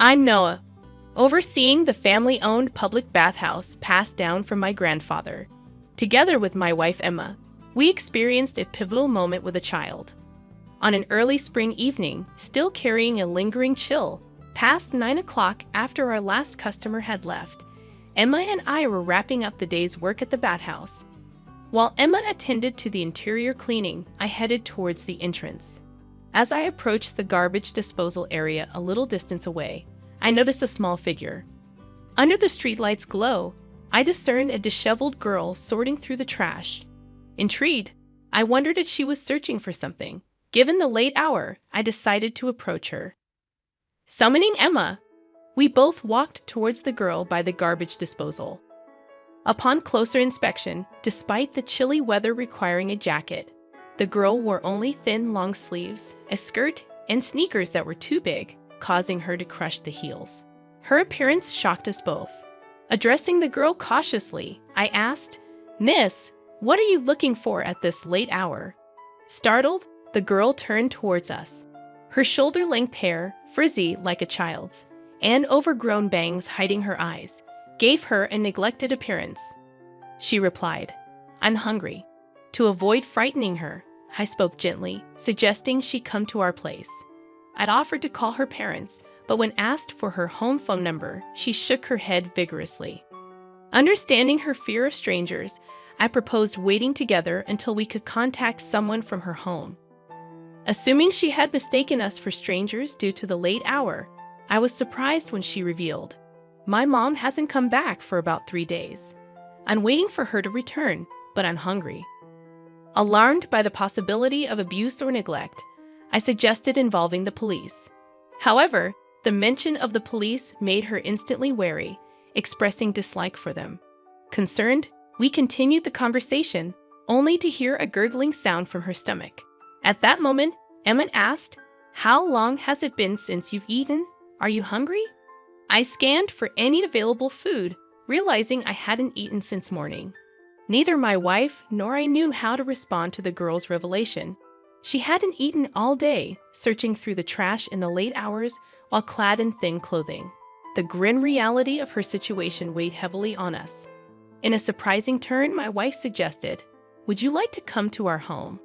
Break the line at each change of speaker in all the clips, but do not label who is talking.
I'm Noah, overseeing the family-owned public bathhouse passed down from my grandfather. Together with my wife Emma, we experienced a pivotal moment with a child. On an early spring evening, still carrying a lingering chill, past 9 o'clock after our last customer had left, Emma and I were wrapping up the day's work at the bathhouse. While Emma attended to the interior cleaning, I headed towards the entrance. As I approached the garbage disposal area a little distance away, I noticed a small figure. Under the streetlight's glow, I discerned a disheveled girl sorting through the trash. Intrigued, I wondered if she was searching for something. Given the late hour, I decided to approach her. Summoning Emma, we both walked towards the girl by the garbage disposal. Upon closer inspection, despite the chilly weather requiring a jacket, the girl wore only thin, long sleeves, a skirt, and sneakers that were too big, causing her to crush the heels. Her appearance shocked us both. Addressing the girl cautiously, I asked, "Miss, what are you looking for at this late hour?" Startled, the girl turned towards us. Her shoulder-length hair, frizzy like a child's, and overgrown bangs hiding her eyes, gave her a neglected appearance. She replied, "I'm hungry." To avoid frightening her, I spoke gently, suggesting she come to our place. I'd offered to call her parents, but when asked for her home phone number, she shook her head vigorously. Understanding her fear of strangers, I proposed waiting together until we could contact someone from her home. Assuming she had mistaken us for strangers due to the late hour, I was surprised when she revealed, "My mom hasn't come back for about 3 days. I'm waiting for her to return, but I'm hungry." Alarmed by the possibility of abuse or neglect, I suggested involving the police. However, the mention of the police made her instantly wary, expressing dislike for them. Concerned, we continued the conversation, only to hear a gurgling sound from her stomach. At that moment, Emma asked, "How long has it been since you've eaten? Are you hungry?" I scanned for any available food, realizing I hadn't eaten since morning. Neither my wife nor I knew how to respond to the girl's revelation. She hadn't eaten all day, searching through the trash in the late hours while clad in thin clothing. The grim reality of her situation weighed heavily on us. In a surprising turn, my wife suggested, "Would you like to come to our home?"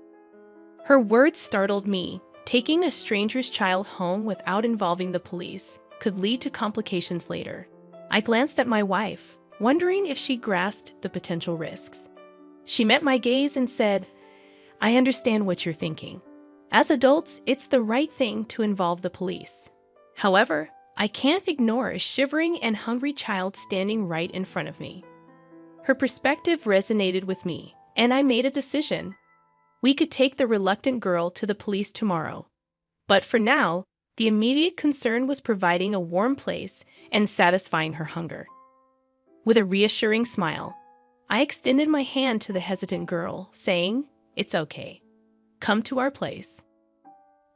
Her words startled me. Taking a stranger's child home without involving the police could lead to complications later. I glanced at my wife, wondering if she grasped the potential risks. She met my gaze and said, "I understand what you're thinking. As adults, it's the right thing to involve the police. However, I can't ignore a shivering and hungry child standing right in front of me." Her perspective resonated with me, and I made a decision. We could take the reluctant girl to the police tomorrow. But for now, the immediate concern was providing a warm place and satisfying her hunger. With a reassuring smile, I extended my hand to the hesitant girl, saying, "It's okay. Come to our place."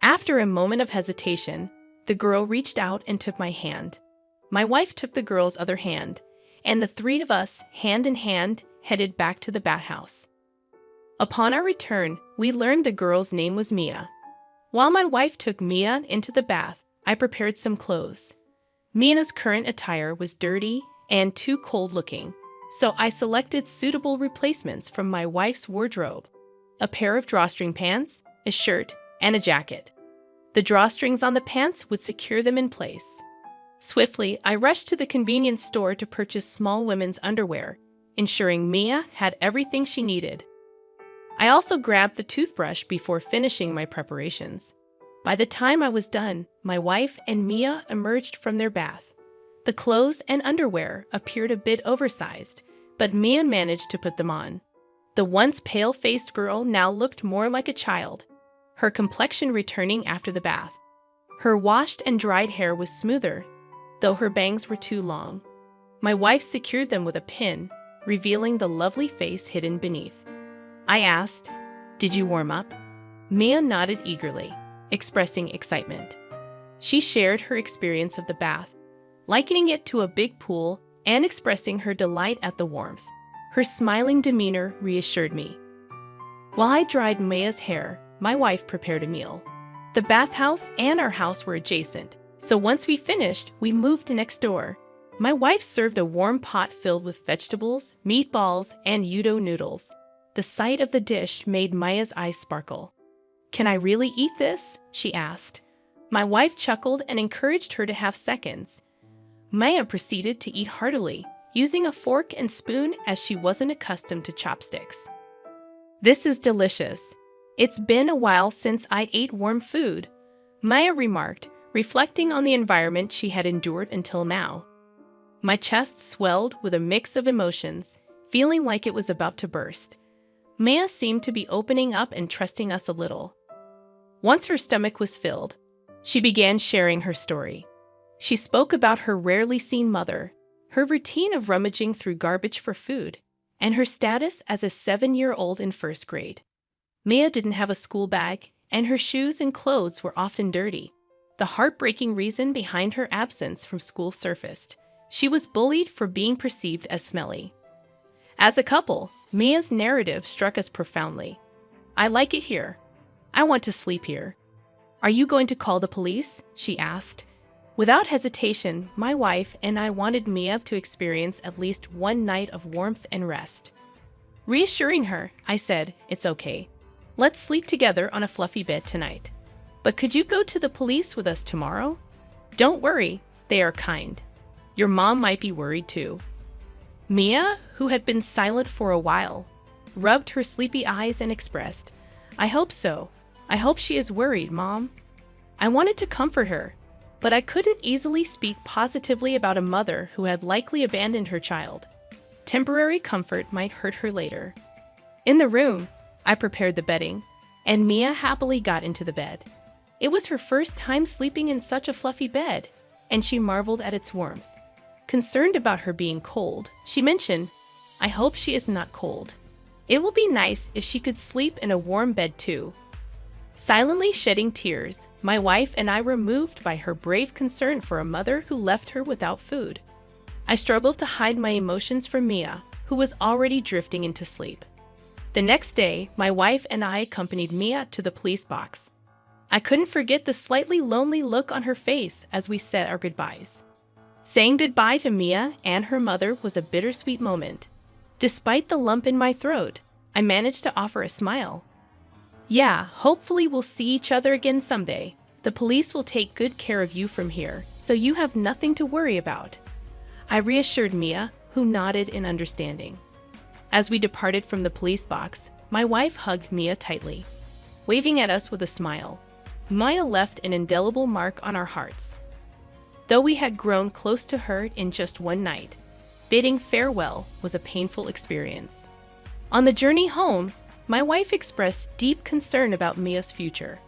After a moment of hesitation, the girl reached out and took my hand. My wife took the girl's other hand, and the three of us, hand in hand, headed back to the bathhouse. Upon our return, we learned the girl's name was Mia. While my wife took Mia into the bath, I prepared some clothes. Mia's current attire was dirty and too cold-looking, so I selected suitable replacements from my wife's wardrobe: a pair of drawstring pants, a shirt, and a jacket. The drawstrings on the pants would secure them in place. Swiftly, I rushed to the convenience store to purchase small women's underwear, ensuring Mia had everything she needed. I also grabbed the toothbrush before finishing my preparations. By the time I was done, my wife and Mia emerged from their bath. The clothes and underwear appeared a bit oversized, but Mia managed to put them on. The once pale-faced girl now looked more like a child, her complexion returning after the bath. Her washed and dried hair was smoother, though her bangs were too long. My wife secured them with a pin, revealing the lovely face hidden beneath. I asked, "Did you warm up?" Mia nodded eagerly, expressing excitement. She shared her experience of the bath, likening it to a big pool and expressing her delight at the warmth. Her smiling demeanor reassured me. While I dried Mia's hair, my wife prepared a meal. The bathhouse and our house were adjacent, So once we finished, we moved next door. My wife served a warm pot filled with vegetables, meatballs, and yudo noodles. The sight of the dish made Maya's eyes sparkle. "Can I really eat this?" she asked. My wife chuckled and encouraged her to have seconds. Maya proceeded to eat heartily, using a fork and spoon as she wasn't accustomed to chopsticks. "This is delicious. It's been a while since I ate warm food," Maya remarked, reflecting on the environment she had endured until now. My chest swelled with a mix of emotions, feeling like it was about to burst. Maya seemed to be opening up and trusting us a little. Once her stomach was filled, she began sharing her story. She spoke about her rarely seen mother, her routine of rummaging through garbage for food, and her status as a 7-year-old in first grade. Mia didn't have a school bag, and her shoes and clothes were often dirty. The heartbreaking reason behind her absence from school surfaced. She was bullied for being perceived as smelly. As a couple, Mia's narrative struck us profoundly. "I like it here. I want to sleep here." "Are you going to call the police?" she asked. Without hesitation, my wife and I wanted Mia to experience at least one night of warmth and rest. Reassuring her, I said, "It's okay. Let's sleep together on a fluffy bed tonight. But could you go to the police with us tomorrow?" "Don't worry, they are kind. Your mom might be worried too." Mia, who had been silent for a while, rubbed her sleepy eyes and expressed, "I hope so. I hope she is worried, Mom." I wanted to comfort her, but I couldn't easily speak positively about a mother who had likely abandoned her child. Temporary comfort might hurt her later. In the room, I prepared the bedding, and Mia happily got into the bed. It was her first time sleeping in such a fluffy bed, and she marveled at its warmth. Concerned about her being cold, she mentioned, "I hope she is not cold. It will be nice if she could sleep in a warm bed too." Silently shedding tears, my wife and I were moved by her brave concern for a mother who left her without food. I struggled to hide my emotions from Mia, who was already drifting into sleep. The next day, my wife and I accompanied Mia to the police box. I couldn't forget the slightly lonely look on her face as we said our goodbyes. Saying goodbye to Mia and her mother was a bittersweet moment. Despite the lump in my throat, I managed to offer a smile. "Yeah, hopefully we'll see each other again someday. The police will take good care of you from here, so you have nothing to worry about." I reassured Mia, who nodded in understanding. As we departed from the police box, my wife hugged Mia tightly, waving at us with a smile. Maya left an indelible mark on our hearts. Though we had grown close to her in just one night, bidding farewell was a painful experience. On the journey home, my wife expressed deep concern about Mia's future.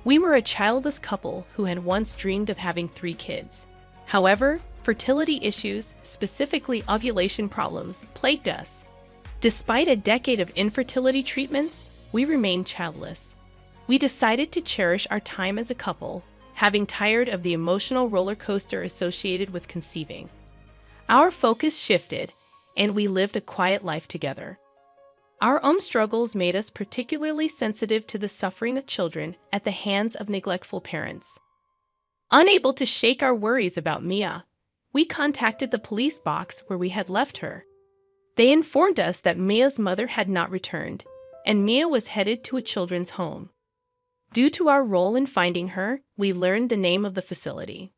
We were a childless couple who had once dreamed of having 3 kids. However, fertility issues, specifically ovulation problems, plagued us. Despite a decade of infertility treatments, we remained childless. We decided to cherish our time as a couple, having tired of the emotional roller coaster associated with conceiving. Our focus shifted, and we lived a quiet life together. Our own struggles made us particularly sensitive to the suffering of children at the hands of neglectful parents. Unable to shake our worries about Mia, we contacted the police box where we had left her. They informed us that Mia's mother had not returned, and Mia was headed to a children's home. Due to our role in finding her, we learned the name of the facility.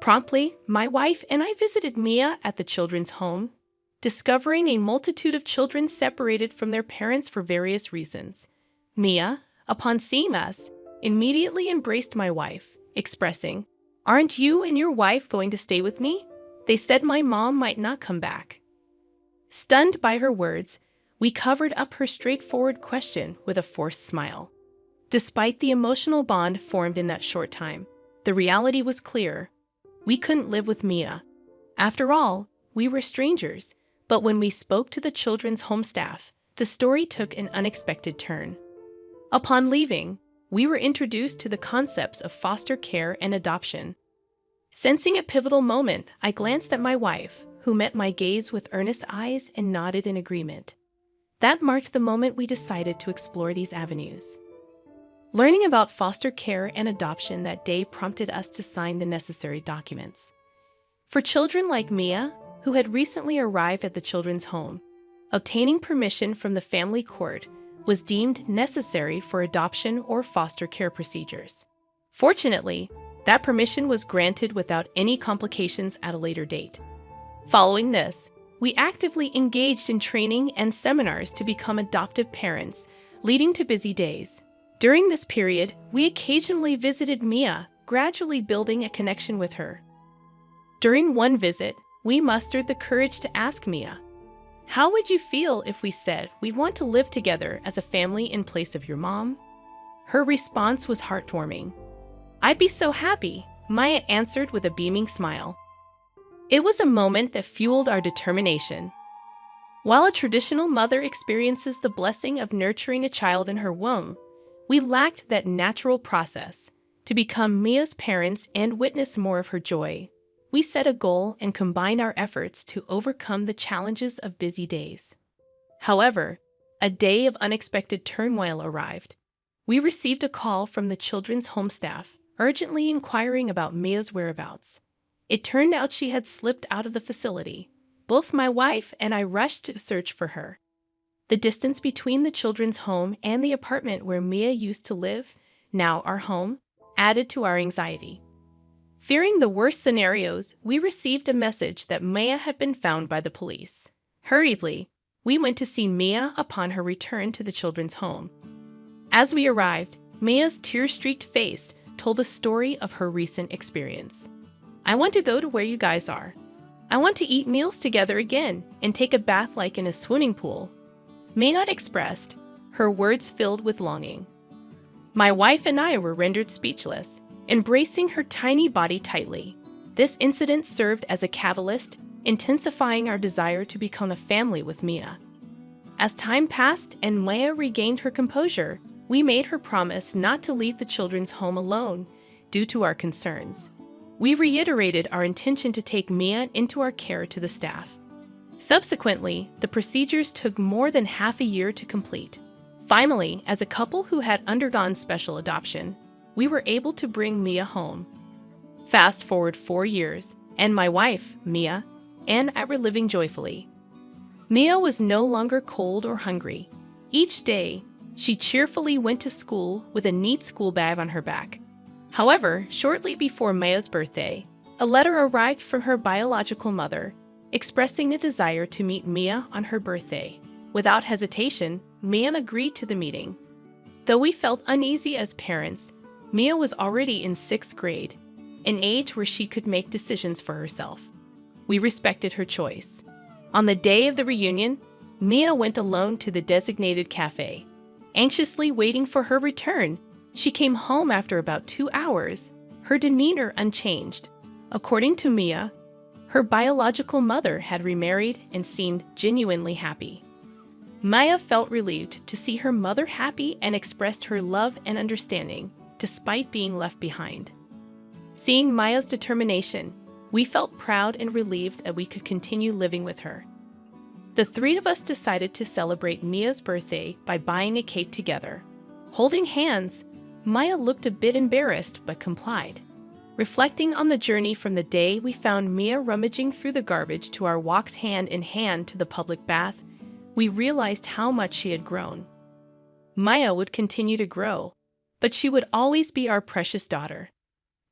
Promptly, my wife and I visited Mia at the children's home, discovering a multitude of children separated from their parents for various reasons. Mia, upon seeing us, immediately embraced my wife, expressing, "Aren't you and your wife going to stay with me? They said my mom might not come back." Stunned by her words, we covered up her straightforward question with a forced smile. Despite the emotional bond formed in that short time, the reality was clear. We couldn't live with Mia. After all, we were strangers. But when we spoke to the children's home staff, the story took an unexpected turn. Upon leaving, we were introduced to the concepts of foster care and adoption. Sensing a pivotal moment, I glanced at my wife, who met my gaze with earnest eyes and nodded in agreement. That marked the moment we decided to explore these avenues. Learning about foster care and adoption that day prompted us to sign the necessary documents. For children like Mia, who had recently arrived at the children's home, obtaining permission from the family court was deemed necessary for adoption or foster care procedures. Fortunately, that permission was granted without any complications at a later date. Following this, we actively engaged in training and seminars to become adoptive parents, leading to busy days. During this period, we occasionally visited Mia, gradually building a connection with her. During one visit, we mustered the courage to ask Mia, "How would you feel if we said we want to live together as a family in place of your mom?" Her response was heartwarming. "I'd be so happy," Maya answered with a beaming smile. It was a moment that fueled our determination. While a traditional mother experiences the blessing of nurturing a child in her womb, we lacked that natural process to become Mia's parents and witness more of her joy. We set a goal and combined our efforts to overcome the challenges of busy days. However, a day of unexpected turmoil arrived. We received a call from the children's home staff, urgently inquiring about Mia's whereabouts. It turned out she had slipped out of the facility. Both my wife and I rushed to search for her. The distance between the children's home and the apartment where Mia used to live, now our home, added to our anxiety. Fearing the worst scenarios, we received a message that Mia had been found by the police. Hurriedly, we went to see Mia upon her return to the children's home. As we arrived, Mia's tear-streaked face told a story of her recent experience. "I want to go to where you guys are. I want to eat meals together again and take a bath like in a swimming pool." Mia expressed, her words filled with longing. My wife and I were rendered speechless, embracing her tiny body tightly. This incident served as a catalyst, intensifying our desire to become a family with Mia. As time passed and Mia regained her composure, we made her promise not to leave the children's home alone due to our concerns. We reiterated our intention to take Mia into our care to the staff. Subsequently, the procedures took more than half a year to complete. Finally, as a couple who had undergone special adoption, we were able to bring Mia home. Fast forward 4 years, and my wife, Mia, and I were living joyfully. Mia was no longer cold or hungry. Each day, she cheerfully went to school with a neat school bag on her back. However, shortly before Mia's birthday, a letter arrived from her biological mother, expressing a desire to meet Mia on her birthday. Without hesitation, Mia agreed to the meeting. Though we felt uneasy as parents, Mia was already in 6th grade, an age where she could make decisions for herself. We respected her choice. On the day of the reunion, Mia went alone to the designated cafe. Anxiously waiting for her return, she came home after about 2 hours, her demeanor unchanged. According to Mia, her biological mother had remarried and seemed genuinely happy. Maya felt relieved to see her mother happy and expressed her love and understanding, despite being left behind. Seeing Maya's determination, we felt proud and relieved that we could continue living with her. The 3 of us decided to celebrate Mia's birthday by buying a cake together. Holding hands, Maya looked a bit embarrassed but complied. Reflecting on the journey from the day we found Mia rummaging through the garbage to our walks hand in hand to the public bath, we realized how much she had grown. Maya would continue to grow, but she would always be our precious daughter.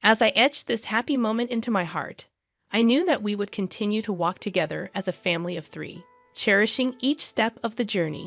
As I etched this happy moment into my heart, I knew that we would continue to walk together as a family of 3, cherishing each step of the journey.